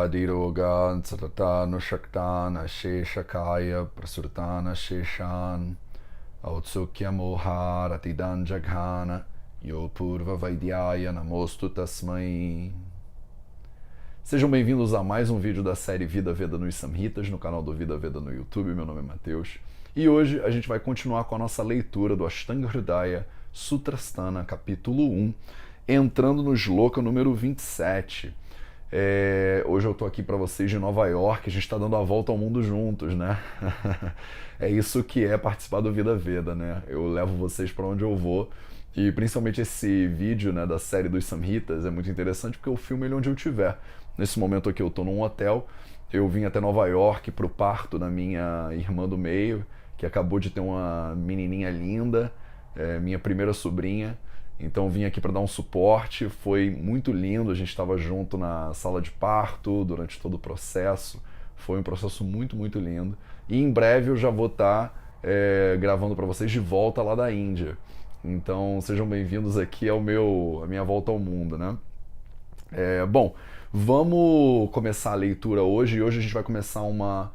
Vyadirogan Satatana Shaktana Sheshakaya Prasurtana Sheshan Autsukya Moharatidan Jaghana Yopurva Vaidyaya Namostu Tasmai. Sejam bem-vindos a mais um vídeo da série Vida Veda nos Samhitas, no canal do Vida Veda no YouTube. Meu nome é Matheus. E hoje a gente vai continuar com a nossa leitura do Ashtanga Hridaya Sutrasthana, capítulo 1, entrando no shloka número 27. Hoje eu tô aqui para vocês de Nova York, a gente está dando a volta ao mundo juntos, né? É isso que é participar do Vida Veda, né? Eu levo vocês para onde eu vou. E principalmente esse vídeo, né, da série dos Samhitas é muito interessante porque eu filmo ele onde eu estiver. Nesse momento aqui eu tô num hotel, eu vim até Nova York pro parto da minha irmã do meio, que acabou de ter uma menininha linda, minha primeira sobrinha. Então vim aqui para dar um suporte, foi muito lindo, a gente estava junto na sala de parto durante todo o processo, foi um processo muito, muito lindo. E em breve eu já vou estar gravando para vocês de volta lá da Índia. Então sejam bem-vindos aqui à minha volta ao mundo, né? Bom, vamos começar a leitura hoje, e hoje a gente vai começar uma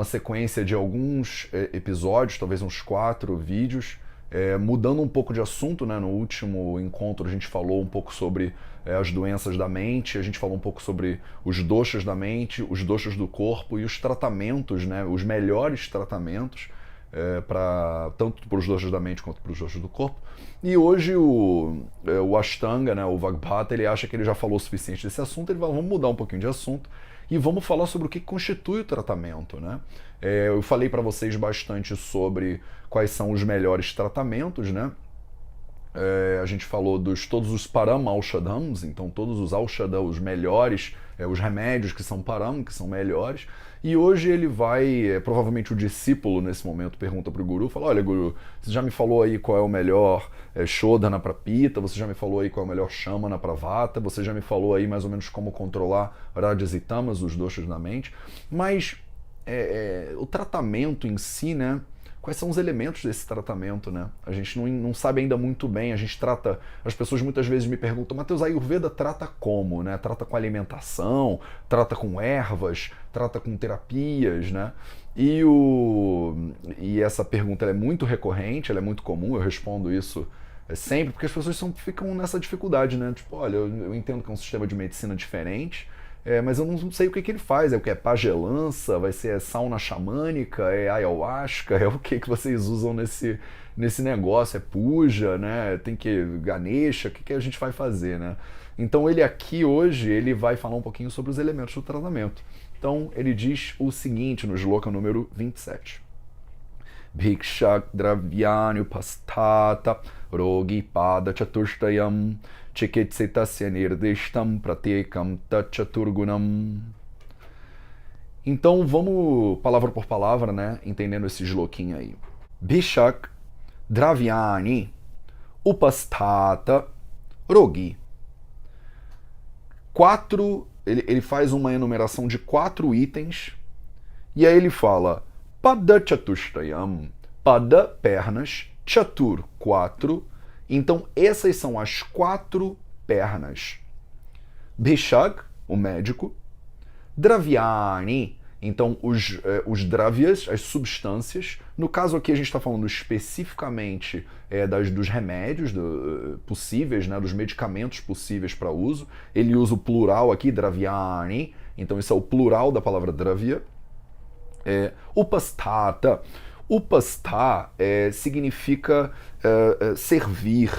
sequência de alguns episódios, talvez uns 4 vídeos, mudando um pouco de assunto, né? No último encontro a gente falou um pouco sobre as doenças da mente, a gente falou um pouco sobre os doshas da mente, os doshas do corpo e os tratamentos, né? Os melhores tratamentos, tanto para os doshas da mente quanto para os doshas do corpo. E hoje o Ashtanga, né, o Vagbhata, ele acha que ele já falou o suficiente desse assunto, ele vai, vamos mudar um pouquinho de assunto e vamos falar sobre o que constitui o tratamento, né? Eu falei para vocês bastante sobre quais são os melhores tratamentos, né? A gente falou todos os param aushadhams, então todos os aushadha, os melhores, os remédios que são param, que são melhores. E hoje ele vai, provavelmente o discípulo nesse momento pergunta para o guru, fala: olha guru, você já me falou aí qual é o melhor shodhana para pita, você já me falou aí qual é o melhor shamana para vata, você já me falou aí mais ou menos como controlar rajas e tamas, os doshas da mente, mas o tratamento em si, né? Quais são os elementos desse tratamento, né? A gente não sabe ainda muito bem, a gente trata... As pessoas muitas vezes me perguntam: Matheus, a Ayurveda trata como, né? Trata com alimentação, trata com ervas, trata com terapias, né? E essa pergunta ela é muito recorrente, ela é muito comum, eu respondo isso sempre, porque as pessoas ficam nessa dificuldade, né? Tipo, olha, eu entendo que é um sistema de medicina diferente, mas eu não sei o que ele faz. É o que? É pagelança? Vai ser sauna xamânica? É ayahuasca? É o que vocês usam nesse negócio? É puja, né? Tem que Ganesha? O que a gente vai fazer, né? Então ele aqui hoje, ele vai falar um pouquinho sobre os elementos do tratamento. Então ele diz o seguinte no shloka número 27. Bhikshak dravyani upasthata rogi pada chatushtayam chikitsetasya nirdishtam pratyekam tachaturgunam. Então vamos palavra por palavra, né, entendendo esse shlokinho aí. Bhikshak dravyani upasthata rogi. Ele faz uma enumeração de 4 itens, e aí ele fala: Pada chatushtayam, pada, pernas, chatur, 4. Então essas são as 4 pernas. Bhishag, o médico. Dravyani, então os dravyas, as substâncias. No caso aqui a gente está falando especificamente dos remédios possíveis, né, dos medicamentos possíveis para uso. Ele usa o plural aqui, dravyani, então isso é o plural da palavra dravya. Upasthata. Upastha significa servir,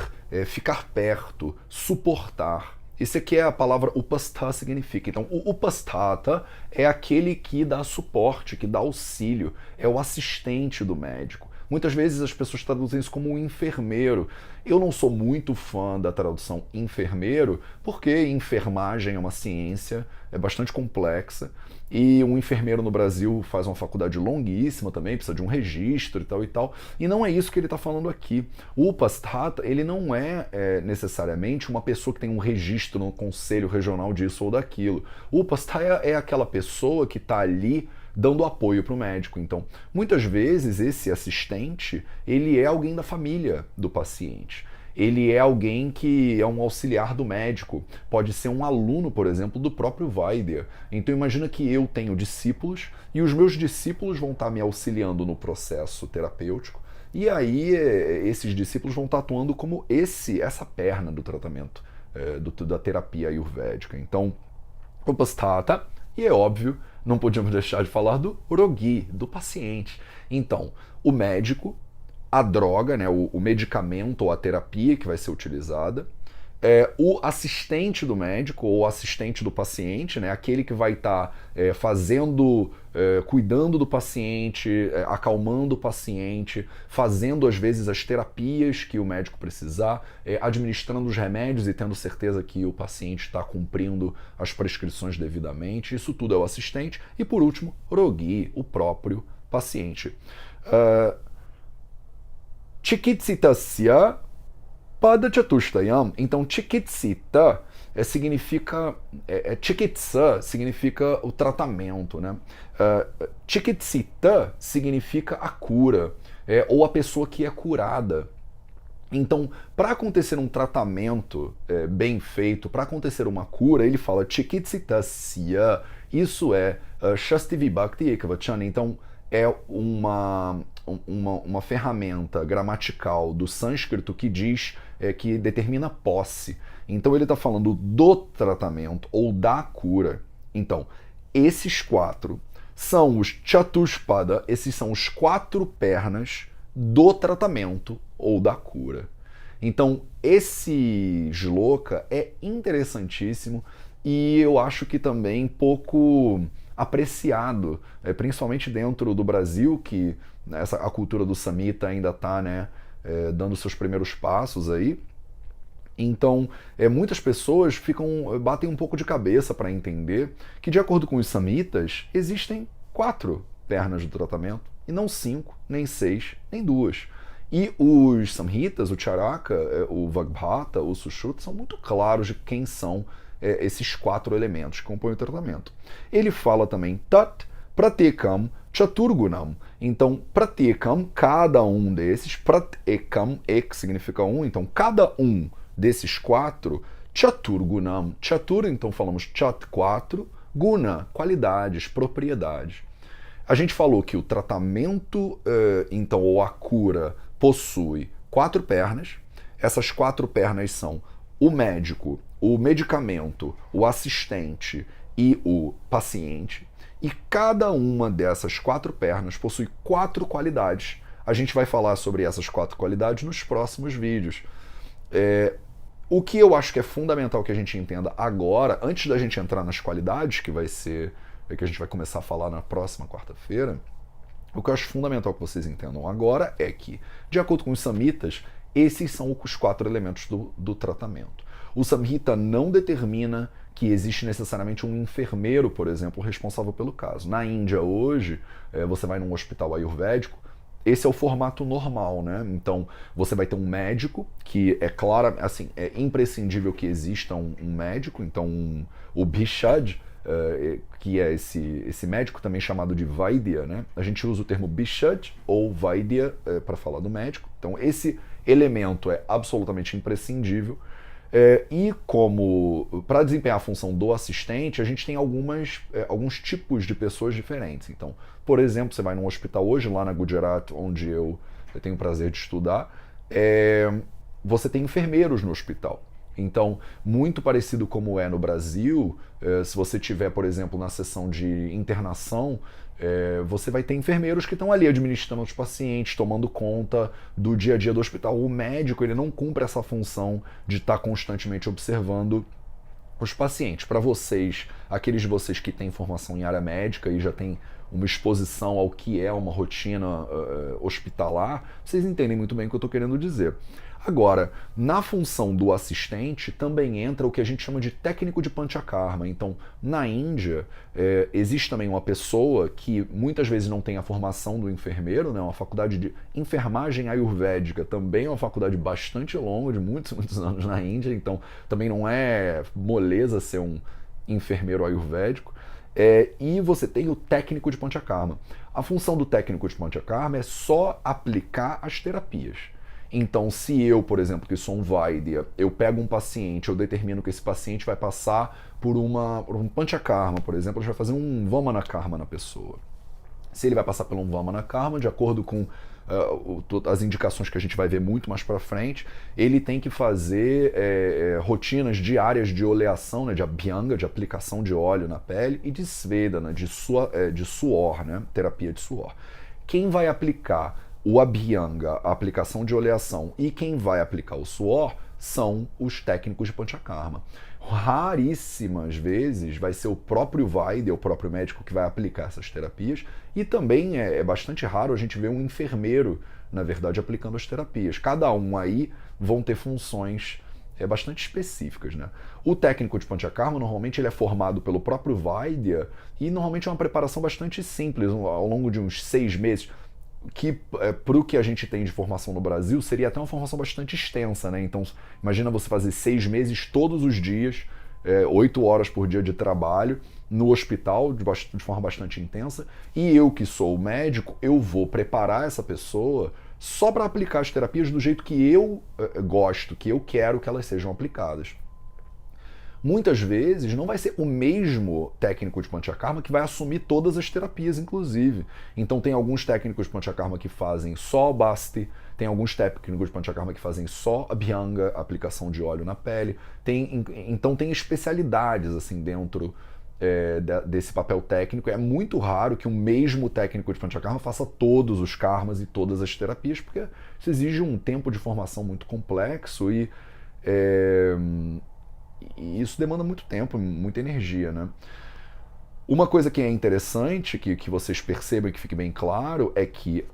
ficar perto, suportar. Isso aqui é a palavra upastha significa. Então, o upasthata é aquele que dá suporte, que dá auxílio, é o assistente do médico. Muitas vezes as pessoas traduzem isso como um enfermeiro. Eu não sou muito fã da tradução enfermeiro, porque enfermagem é uma ciência, é bastante complexa, e um enfermeiro no Brasil faz uma faculdade longuíssima também, precisa de um registro e tal, e não é isso que ele está falando aqui. O upasthata, ele não é necessariamente uma pessoa que tem um registro no conselho regional disso ou daquilo. O upasthata é aquela pessoa que está ali dando apoio para o médico. Então, muitas vezes esse assistente, ele é alguém da família do paciente. ele é alguém que é um auxiliar do médico, pode ser um aluno, por exemplo, do próprio Vaidya. Então imagina que eu tenho discípulos e os meus discípulos vão estar me auxiliando no processo terapêutico, e aí esses discípulos vão estar atuando como essa perna do tratamento, da terapia ayurvédica. Então, Upasthata, e é óbvio, não podíamos deixar de falar do rogi, do paciente. Então, o médico, a droga, né, o medicamento ou a terapia que vai ser utilizada, o assistente do médico ou assistente do paciente, né, aquele que vai estar cuidando do paciente, acalmando o paciente, fazendo às vezes as terapias que o médico precisar, administrando os remédios e tendo certeza que o paciente está cumprindo as prescrições devidamente. Isso tudo é o assistente. E por último, rogi, o próprio paciente. Chikitsitasya Pada Chatushtayam. Então, Chikitsita significa. Chikitsa significa o tratamento, né? Chikitsita significa a cura, ou a pessoa que é curada. Então, para acontecer um tratamento bem feito, para acontecer uma cura, ele fala Chikitsitasya. Isso é Shasti Vibhakti Ekavachana. Então, é uma ferramenta gramatical do sânscrito que diz que determina posse. Então ele está falando do tratamento ou da cura. Então, esses quatro são os Chatushpada, esses são os quatro pernas do tratamento ou da cura. Então, esse shloka é interessantíssimo e eu acho que também pouco apreciado, principalmente dentro do Brasil, que a cultura do Samhita ainda está, né, dando seus primeiros passos aí. Então, muitas pessoas batem um pouco de cabeça para entender que, de acordo com os Samhitas, existem 4 pernas do tratamento, e não 5, nem 6, nem 2. E os Samhitas, o Charaka, o Vagbhata, o Sushruta, são muito claros de quem são esses 4 elementos que compõem o tratamento. Ele fala também Tat Pratekam Chaturgunam. Então, Pratekam, cada um desses, Pratekam, ek significa um, então cada um desses 4, Chaturgunam. Chatur, então falamos Chat 4, Guna, qualidades, propriedades. A gente falou que o tratamento, então, ou a cura, possui 4 pernas. Essas 4 pernas são o médico, o medicamento, o assistente e o paciente. E cada uma dessas 4 pernas possui 4 qualidades. A gente vai falar sobre essas 4 qualidades nos próximos vídeos. O que eu acho que é fundamental que a gente entenda agora, antes da gente entrar nas qualidades, que a gente vai começar a falar na próxima quarta-feira, o que eu acho fundamental que vocês entendam agora é que, de acordo com os Samhitas, esses são os 4 elementos do tratamento. O Samhita não determina que existe necessariamente um enfermeiro, por exemplo, responsável pelo caso. Na Índia, hoje, você vai num hospital ayurvédico, esse é o formato normal, né? Então, você vai ter um médico, que é claro, assim, é imprescindível que exista um médico, então o Bhishad, que é esse médico também chamado de Vaidya, né? A gente usa o termo Bhishad ou Vaidya para falar do médico. Então, esse elemento é absolutamente imprescindível. E como para desempenhar a função do assistente, a gente tem alguns tipos de pessoas diferentes. Então, por exemplo, você vai num hospital hoje, lá na Gujarat, onde eu tenho o prazer de estudar, você tem enfermeiros no hospital. Então, muito parecido como é no Brasil, se você tiver, por exemplo, na sessão de internação, você vai ter enfermeiros que estão ali administrando os pacientes, tomando conta do dia a dia do hospital. O médico, ele não cumpre essa função de estar constantemente observando os pacientes. Para vocês, aqueles de vocês que têm formação em área médica e já têm uma exposição ao que é uma rotina hospitalar, vocês entendem muito bem o que eu estou querendo dizer. Agora, na função do assistente também entra o que a gente chama de técnico de Panchakarma. Então, na Índia, existe também uma pessoa que muitas vezes não tem a formação do enfermeiro, né? Uma faculdade de enfermagem ayurvédica também é uma faculdade bastante longa, de muitos, muitos anos na Índia, então também não é moleza ser um enfermeiro ayurvédico. E você tem o técnico de Panchakarma. A função do técnico de Panchakarma é só aplicar as terapias. Então, se eu, por exemplo, que sou um Vaidya, eu pego um paciente, eu determino que esse paciente vai passar por um Panchakarma, por exemplo, a gente vai fazer um Vamana Karma na pessoa. Se ele vai passar por um Vamana Karma, de acordo com as indicações que a gente vai ver muito mais para frente, ele tem que fazer rotinas diárias de oleação, né, de abhyanga, de aplicação de óleo na pele, e de svedana, de suor, né, terapia de suor. Quem vai aplicar o abhyanga, a aplicação de oleação, e quem vai aplicar o suor são os técnicos de Panchakarma. Raríssimas vezes vai ser o próprio Vaidya, o próprio médico, que vai aplicar essas terapias, e também é bastante raro a gente ver um enfermeiro, na verdade, aplicando as terapias. Cada um aí vão ter funções bastante específicas, né? O técnico de Panchakarma, normalmente, ele é formado pelo próprio Vaidya, e normalmente é uma preparação bastante simples, ao longo de uns 6 meses, que para o que a gente tem de formação no Brasil seria até uma formação bastante extensa, né? Então imagina você fazer 6 meses todos os dias, 8 horas por dia de trabalho no hospital de forma bastante intensa, e eu que sou médico, eu vou preparar essa pessoa só para aplicar as terapias do jeito que eu gosto, que eu quero que elas sejam aplicadas. Muitas vezes não vai ser o mesmo técnico de Panchakarma que vai assumir todas as terapias, inclusive. Então tem alguns técnicos de Panchakarma que fazem só Basti, tem alguns técnicos de Panchakarma que fazem só Abhyanga, aplicação de óleo na pele. Então tem especialidades assim dentro desse papel técnico. É muito raro que um mesmo técnico de Panchakarma faça todos os karmas e todas as terapias, porque isso exige um tempo de formação muito complexo e isso demanda muito tempo, muita energia, né? Uma coisa que é interessante, que vocês percebam e que fique bem claro, é que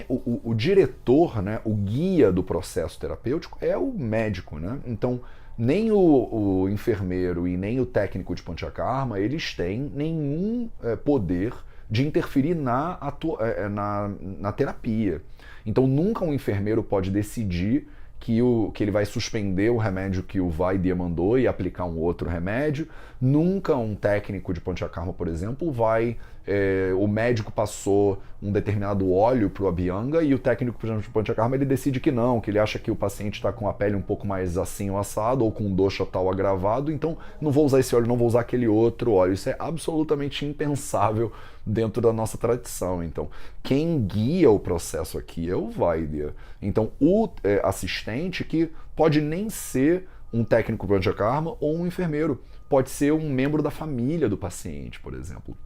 o diretor, né, o guia do processo terapêutico é o médico, né? Então, nem o enfermeiro e nem o técnico de Panchakarma, eles têm nenhum poder de interferir na terapia. Então, nunca um enfermeiro pode decidir que ele vai suspender o remédio que o Vaidya mandou e aplicar um outro remédio. Nunca um técnico de Panchakarma, por exemplo, o médico passou um determinado óleo para o Abhyanga e o técnico de Panchakarma ele decide que não, que ele acha que o paciente está com a pele um pouco mais assim ou assado, ou com um dosha tal agravado, então não vou usar esse óleo, não vou usar aquele outro óleo. Isso é absolutamente impensável dentro da nossa tradição. Então, quem guia o processo aqui é o Vaidya. Então, o assistente, que pode nem ser um técnico Panchakarma ou um enfermeiro, pode ser um membro da família do paciente, por exemplo.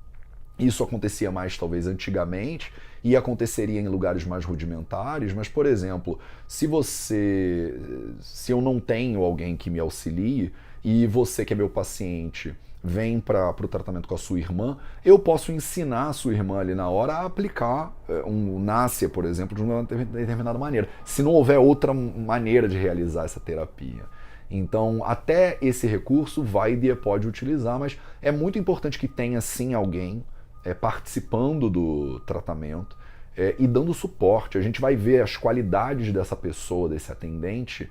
Isso acontecia mais, talvez, antigamente, e aconteceria em lugares mais rudimentares, mas, por exemplo, se eu não tenho alguém que me auxilie, e você que é meu paciente vem para o tratamento com a sua irmã, eu posso ensinar a sua irmã ali na hora a aplicar um Nasya, por exemplo, de uma determinada maneira, se não houver outra maneira de realizar essa terapia. Então, até esse recurso, Vaidya pode utilizar, mas é muito importante que tenha, sim, alguém participando do tratamento e dando suporte. A gente vai ver as qualidades dessa pessoa, desse atendente,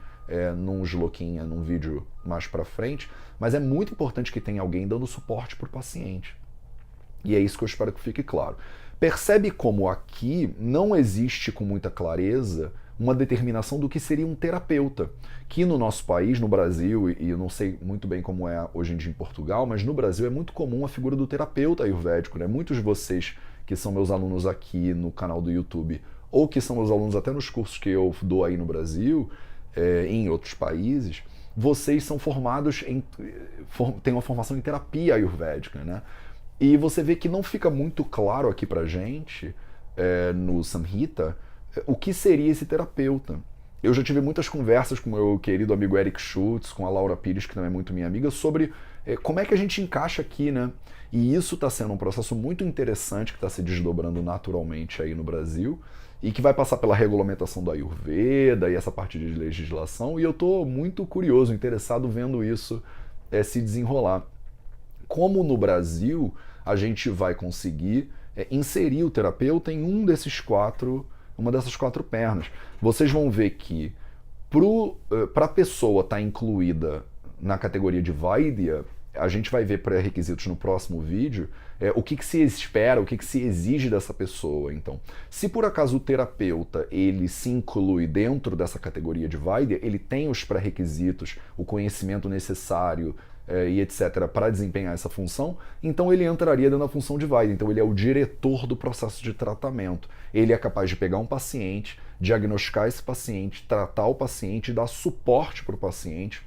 num shlokinha, num vídeo mais pra frente, mas é muito importante que tenha alguém dando suporte para o paciente. E é isso que eu espero que fique claro. Percebe como aqui não existe com muita clareza uma determinação do que seria um terapeuta, que no nosso país, no Brasil, e eu não sei muito bem como é hoje em dia em Portugal, mas no Brasil é muito comum a figura do terapeuta ayurvédico, né? Muitos de vocês que são meus alunos aqui no canal do YouTube, ou que são meus alunos até nos cursos que eu dou aí no Brasil, em outros países, vocês são formados têm uma formação em terapia ayurvédica, né? E você vê que não fica muito claro aqui pra gente, no Samhita, o que seria esse terapeuta. Eu já tive muitas conversas com meu querido amigo Eric Schultz, com a Laura Pires, que também é muito minha amiga, sobre como é que a gente encaixa aqui, né? E isso está sendo um processo muito interessante que está se desdobrando naturalmente aí no Brasil e que vai passar pela regulamentação do Ayurveda e essa parte de legislação, e eu estou muito curioso, interessado vendo isso se desenrolar. Como no Brasil a gente vai conseguir inserir o terapeuta em uma dessas 4 pernas. Vocês vão ver que para a pessoa estar incluída na categoria de Vaidya, a gente vai ver pré-requisitos no próximo vídeo, o que se espera, o que se exige dessa pessoa. Então, se por acaso o terapeuta ele se inclui dentro dessa categoria de Vaidya, ele tem os pré-requisitos, o conhecimento necessário e etc. para desempenhar essa função, então ele entraria dentro da função de Vaidya. Então ele é o diretor do processo de tratamento. Ele é capaz de pegar um paciente, diagnosticar esse paciente, tratar o paciente e dar suporte para o paciente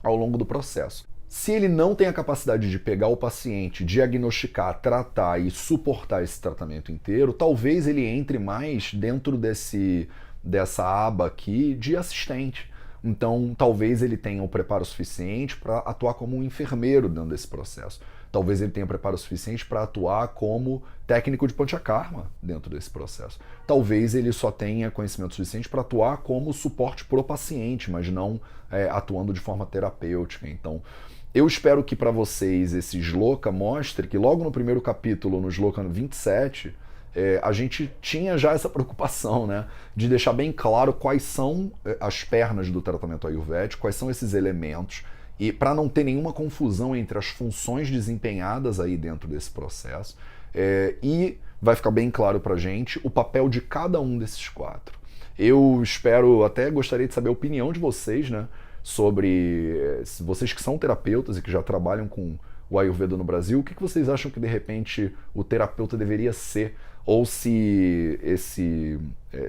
ao longo do processo. Se ele não tem a capacidade de pegar o paciente, diagnosticar, tratar e suportar esse tratamento inteiro, talvez ele entre mais dentro dessa aba aqui de assistente. Então, talvez ele tenha o preparo suficiente para atuar como um enfermeiro dentro desse processo. Talvez ele tenha o preparo suficiente para atuar como técnico de panchakarma dentro desse processo. Talvez ele só tenha conhecimento suficiente para atuar como suporte para o paciente, mas não atuando de forma terapêutica. Então, eu espero que para vocês esse shloka mostre que logo no primeiro capítulo, no shloka 27, a gente tinha já essa preocupação, né, de deixar bem claro quais são as pernas do tratamento ayurvédico, quais são esses elementos, e para não ter nenhuma confusão entre as funções desempenhadas aí dentro desse processo, e vai ficar bem claro para a gente o papel de cada um desses quatro. Eu espero, até gostaria de saber a opinião de vocês, né, sobre vocês que são terapeutas e que já trabalham com o Ayurveda no Brasil, o que vocês acham que de repente o terapeuta deveria ser? Ou se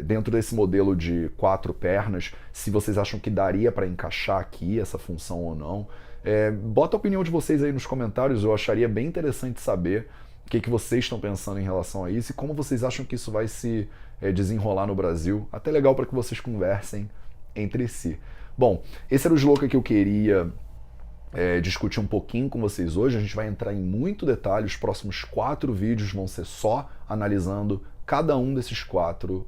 dentro desse modelo de 4 pernas, se vocês acham que daria para encaixar aqui essa função ou não. Bota a opinião de vocês aí nos comentários, eu acharia bem interessante saber o que vocês estão pensando em relação a isso e como vocês acham que isso vai se desenrolar no Brasil. Até legal para que vocês conversem entre si. Bom, esse era o shloka que eu queria discutir um pouquinho com vocês hoje. A gente vai entrar em muito detalhe, os próximos 4 vídeos vão ser só analisando cada um dessas 4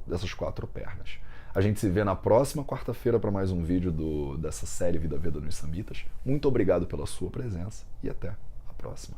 pernas. A gente se vê na próxima quarta-feira para mais um vídeo dessa série Vida Veda nos Samhitas. Muito obrigado pela sua presença e até a próxima.